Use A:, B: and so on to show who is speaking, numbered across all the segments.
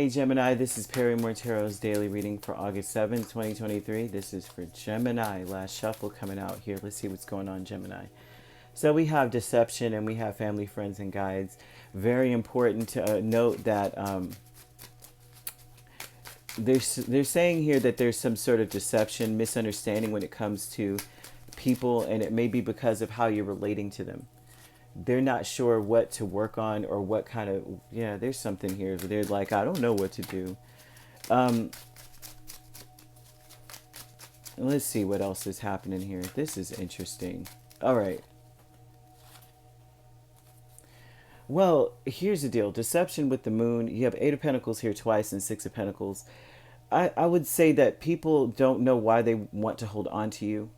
A: Hey Gemini, this is Perrymore Tarot's daily reading for August 7th, 2023. This is for Gemini. Last shuffle coming out here. Let's see what's going on, Gemini. So we have deception and we have family, friends, and guides. Very important to note that they're saying here that there's some sort of deception, misunderstanding when it comes to people, and it may be because of how you're relating to them. They're not sure what to work on or what kind of, yeah, there's something here. They're like, I don't know what to do. Let's see what else is happening here. This is interesting. All right. Well, here's the deal. Deception with the moon. You have Eight of Pentacles here twice and Six of Pentacles. I would say that people don't know why they want to hold on to you,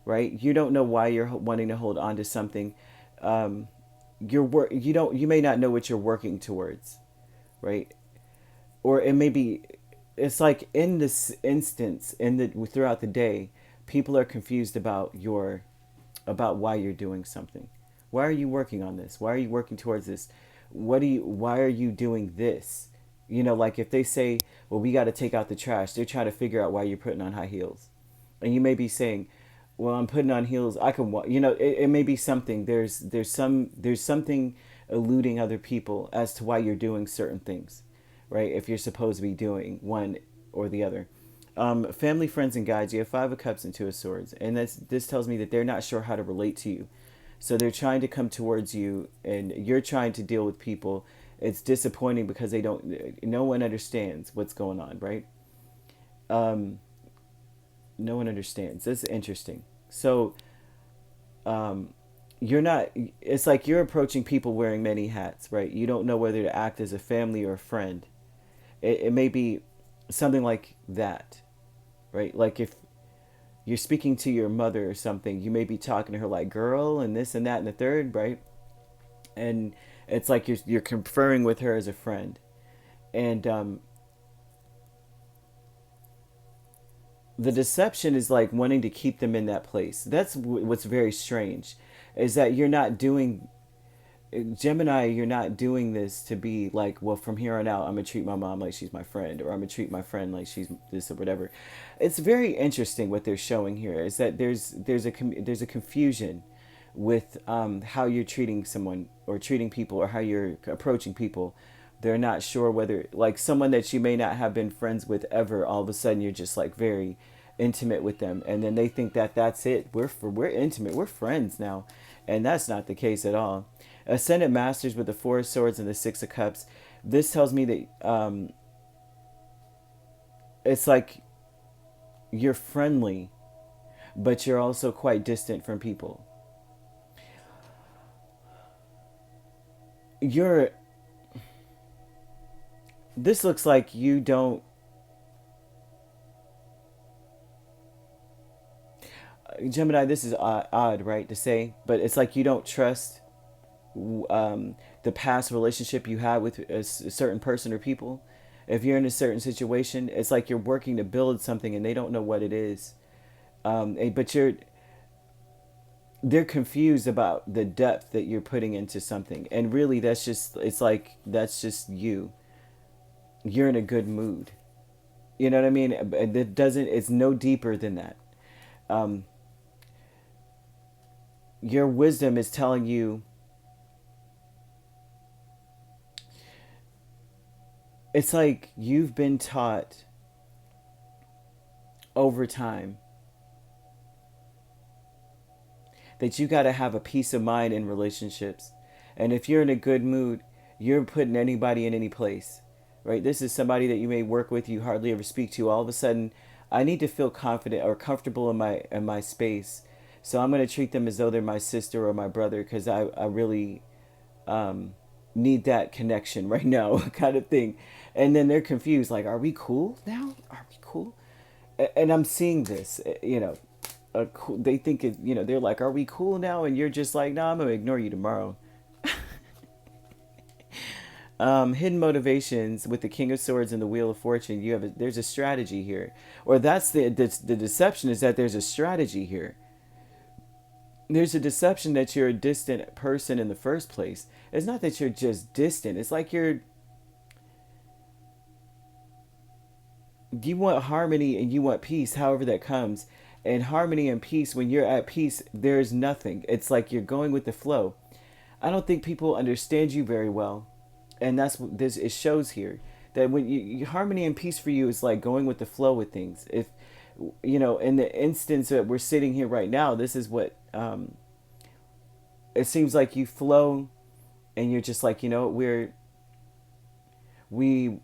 A: right? You don't know why you're wanting to hold on to something. You may not know what you're working towards, right? Or it may be, it's like in this instance, throughout the day, people are confused about why you're doing something. Why are you working on this? Why are you working towards this? Why are you doing this? Like if they say, well, we got to take out the trash, they're trying to figure out why you're putting on high heels. And you may be saying, well, I'm putting on heels, I can walk. It may be something. There's something eluding other people as to why you're doing certain things, right? If you're supposed to be doing one or the other. Family, friends, and guides. You have Five of Cups and Two of Swords. And this tells me that they're not sure how to relate to you. So they're trying to come towards you, and you're trying to deal with people. It's disappointing because no one understands what's going on, right? No one understands. That's interesting. So it's like you're approaching people wearing many hats, right? You don't know whether to act as a family or a friend. It may be something like that, right? Like if you're speaking to your mother or something, you may be talking to her like girl and this and that and the third, right? And it's like you're conferring with her as a friend. And the deception is like wanting to keep them in that place. That's what's very strange, is that you're not doing, Gemini, you're not doing this to be like, well, from here on out, I'm gonna treat my mom like she's my friend, or I'm gonna treat my friend like she's this or whatever. It's very interesting what they're showing here is that there's a confusion with how you're treating someone or treating people or how you're approaching people. They're not sure whether, like someone that you may not have been friends with ever, all of a sudden you're just like very intimate with them, and then they think that that's it. We're intimate. We're friends now, and that's not the case at all. Ascendant Masters with the Four of Swords and the Six of Cups. This tells me that it's like you're friendly, but you're also quite distant from people. This looks like you don't. Gemini, this is odd, right, to say, but it's like you don't trust the past relationship you had with a certain person or people. If you're in a certain situation, it's like you're working to build something and they don't know what it is. But they're confused about the depth that you're putting into something. And really, that's just you. You're in a good mood. You know what I mean? It's no deeper than that. Your wisdom is telling you, it's like you've been taught over time that you got to have a peace of mind in relationships. And if you're in a good mood, you're putting anybody in any place, right? This is somebody that you may work with, you hardly ever speak to. All of a sudden, I need to feel confident or comfortable in my space. So I'm going to treat them as though they're my sister or my brother, because I really need that connection right now, kind of thing. And then they're confused, like, are we cool now? Are we cool? And I'm seeing this, they think they're like, are we cool now? And you're just like, no, I'm gonna ignore you tomorrow. Hidden motivations with the King of Swords and the Wheel of Fortune. There's a strategy here, or that's the deception, is that there's a strategy here. There's a deception that you're a distant person in the first place. It's not that you're just distant. It's like you want harmony and you want peace, however that comes. And harmony and peace, when you're at peace, there's nothing. It's like you're going with the flow. I don't think people understand you very well. And that's what this it shows here. That when harmony and peace for you is like going with the flow with things. If in the instance that we're sitting here right now, this is what it seems like you flow, and you're just like, we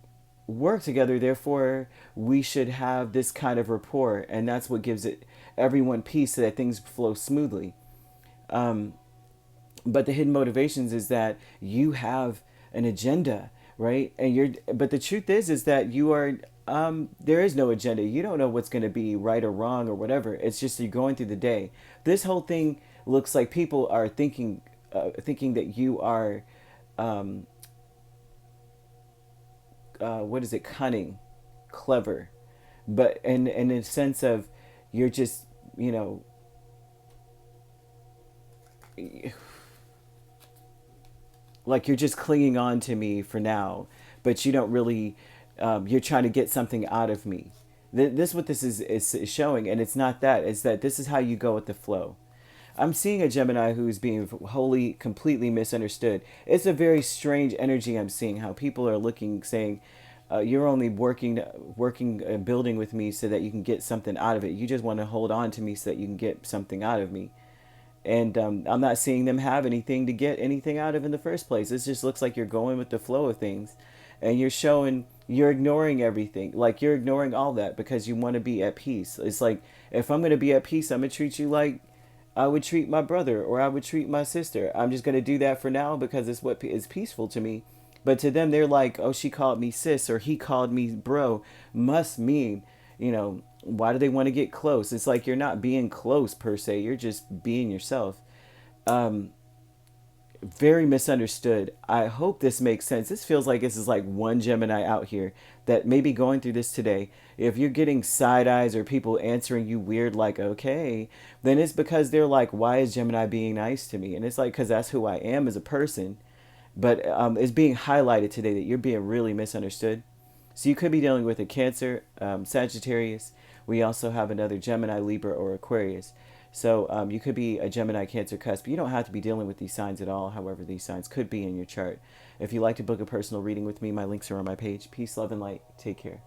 A: work together, therefore we should have this kind of rapport, and that's what gives it everyone peace, so that things flow smoothly. um, but the hidden motivations is that you have an agenda, right? But the truth is that you are, there is no agenda. You don't know what's going to be right or wrong or whatever. It's just you're going through the day. This whole thing looks like people are thinking that you are, um, what is it, cunning, clever, but in a sense of you're just, you know, like you're just clinging on to me for now, but you don't really, you're trying to get something out of me. This what this is showing, and it's not that. It's that this is how you go with the flow. I'm seeing a Gemini who's being wholly, completely misunderstood. It's a very strange energy I'm seeing. How people are looking, saying, "You're only working, building with me so that you can get something out of it. You just want to hold on to me so that you can get something out of me." And I'm not seeing them have anything to get anything out of in the first place. It just looks like you're going with the flow of things, and you're ignoring everything. Like you're ignoring all that because you want to be at peace. It's like, if I'm going to be at peace, I'm going to treat you like I would treat my brother, or I would treat my sister. I'm just going to do that for now because it's what is peaceful to me. But to them, they're like, oh, she called me sis, or he called me bro, must mean, why do they want to get close? It's like you're not being close per se. You're just being yourself. Um, Very misunderstood. I hope this makes sense. This feels like this is like one Gemini out here that may be going through this today. If you're getting side eyes or people answering you weird, like, okay, then it's because they're like, why is Gemini being nice to me? And it's like, because that's who I am as a person. But it's being highlighted today that you're being really misunderstood. So you could be dealing with a Cancer, Sagittarius. We also have another Gemini, Libra, or Aquarius. So you could be a Gemini, Cancer cusp. You don't have to be dealing with these signs at all. However, these signs could be in your chart. If you'd like to book a personal reading with me, my links are on my page. Peace, love, and light. Take care.